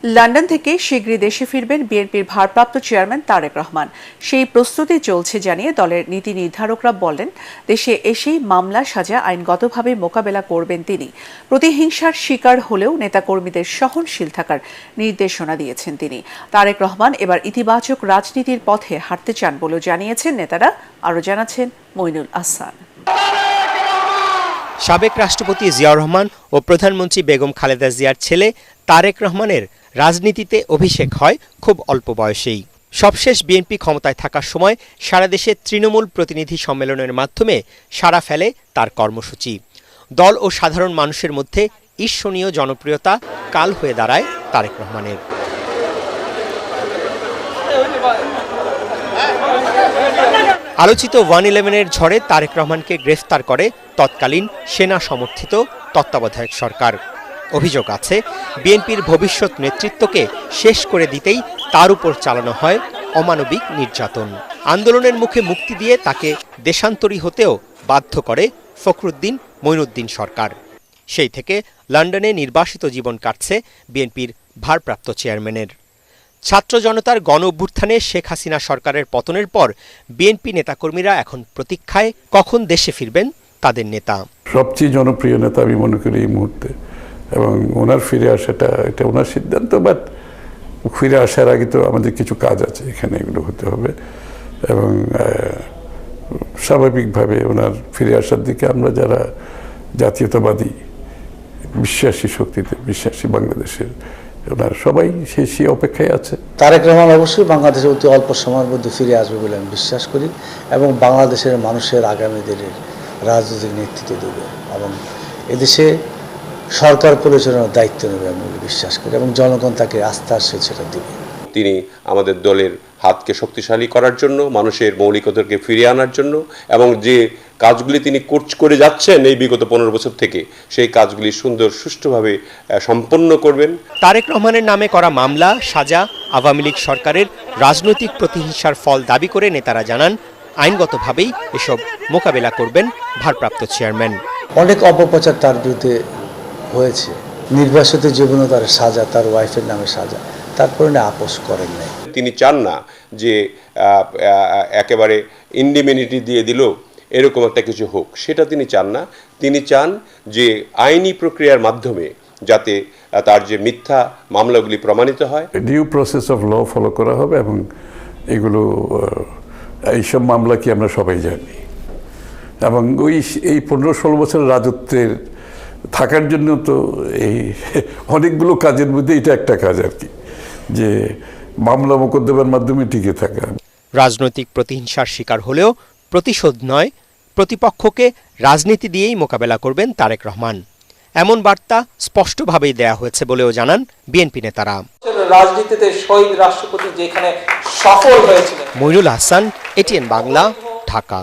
London থেকে শীঘ্রই দেশে ফিরবেন বিএনপির ভারপ্রাপ্ত চেয়ারম্যান তারেক রহমান। সেই প্রস্তুতি চলছে জানিয়ে দলের নীতি নির্ধারকরা বলেন, দেশে এসেই মামলা সাজা আইনগতভাবে মোকাবেলা করবেন তিনি। প্রতিহিংসার শিকার হলেও নেতাকর্মীদের সহনশীল থাকার নির্দেশনা দিয়েছেন তিনি। তারেক রহমান এবার ইতিবাচক রাজনীতির পথে হাঁটতে চান বলেও জানিয়েছেন নেতারা। আরও জানাচ্ছেন মইনুল আহসান। সাবেক রাষ্ট্রপতি জিয়াউর রহমান ও প্রধানমন্ত্রী বেগম খালেদা জিয়ার ছেলে তারেক রহমানের রাজনীতিতে অভিষেক হয় খুব অল্প বয়সেই। সবশেষ বিএনপি ক্ষমতায় থাকার সময় সারা দেশে তৃণমূল প্রতিনিধি সম্মেলনের মাধ্যমে সাড়া ফেলে তার কর্মসূচি। দল ও সাধারণ মানুষের মধ্যে ঈর্ষণীয় জনপ্রিয়তা কাল হয়ে দাঁড়ায় তারেক রহমানের। আলোচিত 111-এর ঝড়ে তারেক রহমানকে গ্রেফতার করে তৎকালীন সেনা সমর্থিত তত্ত্বাবধায়ক সরকার। অভিযোগ আছে, বিএনপির ভবিষ্যৎ নেতৃত্বকে শেষ করে দিতেই তার উপর চালানো হয় অমানবিক নির্যাতন। আন্দোলনের মুখে মুক্তি দিয়ে তাকে দেশান্তরী হতেও বাধ্য করে ফখরুদ্দিন মঈনুদ্দিন সরকার। সেই থেকে লন্ডনে নির্বাসিত জীবন কাটছে বিএনপির ভারপ্রাপ্ত চেয়ারম্যানের। ছাত্র জনতার গণ অভ্যুত্থানে শেখ হাসিনা সরকারের পতনের পর বিএনপি নেতাকর্মীরা এখন প্রতীক্ষায় কখন দেশে ফিরবেন তাদের নেতা। সবচেয়ে জনপ্রিয় নেতা আমি মনে করি এই মুহূর্তে, এবং ওনার ফিরে আসাটা এটা ওনার সিদ্ধান্ত। বাট ফিরে আসার আগে তো আমাদের কিছু কাজ আছে, এখানে এগুলো হতে হবে, এবং স্বাভাবিকভাবে ওনার ফিরে আসার দিকে আমরা যারা জাতীয়তাবাদী বিশ্বাসী, শক্তিতে বিশ্বাসী বাংলাদেশের, ওনারা সবাই সেই অপেক্ষায় আছে। তারেক রহমান অবশ্যই বাংলাদেশে অতি অল্প সময়ের মধ্যে ফিরে আসবে বলে আমি বিশ্বাস করি, এবং বাংলাদেশের মানুষের আগামী দিনের রাজনৈতিক নেতৃত্ব দেবে এবং এদেশে সরকার পরিচালনার দায়িত্ব নেবে আমি বিশ্বাস করি, এবং জনগণ তাকে আস্থার সাথে সেটা দেবে। তিনি আমাদের দলের হাতকে শক্তিশালী করার জন্য, মানুষের মৌলিকতাকে ফিরিয়ে আনার জন্য, এবং যে কাজগুলি তিনি করে যাচ্ছেন এই বিগত 15 বছর থেকে, সেই কাজগুলি সুন্দর সুষ্ঠুভাবে সম্পন্ন করবেন। তারেক রহমানের নামে করা মামলা সাজা আওয়ামী লীগ সরকারের রাজনৈতিক প্রতিহিংসার ফল দাবি করে নেতারা জানান, আইনগতভাবেই এসব মোকাবেলা করবেন ভারপ্রাপ্ত চেয়ারম্যান। অনেক অপপ্রচার তার বিরুদ্ধে হয়েছে, নির্বাসিত জীবনে তার সাজা, তার ওয়াইফের নামে সাজা, তারপরে না আপোষ করেন নাই। তিনি চান না যে একেবারে ইন্ডিমিনিটি দিয়ে দিল এরকম একটা কিছু হোক, সেটা তিনি চান না। তিনি চান যে আইনি প্রক্রিয়ার মাধ্যমে যাতে তার যে মিথ্যা মামলাগুলি প্রমাণিত হয়। Due process of law follow করা হবে, এবং এগুলো এইসব মামলা কি আমরা সবাই জানি, এবং এই 15-16 বছরের রাজত্বের থাকার জন্য তো এই অনেকগুলো কাজের মধ্যে এটা একটা কাজ আর কি, যে মামলা মোকদ্দমার মাধ্যমে টিকে থাকা। রাজনৈতিক প্রতিহিংসার শিকার হলেও প্রতিশোধ নয়, প্রতিপক্ষকে রাজনীতি দিয়েই মোকাবেলা করবেন তারেক রহমান। এমন বার্তা স্পষ্টভাবেই দেয়া হয়েছে বলেও জানান বিএনপি নেতারা। রাজনীতিতে শহীদ রাষ্ট্রপতি যেখানে সফল হয়েছিলেন। মইনুল আহসান, এটিএন বাংলা, ঢাকা।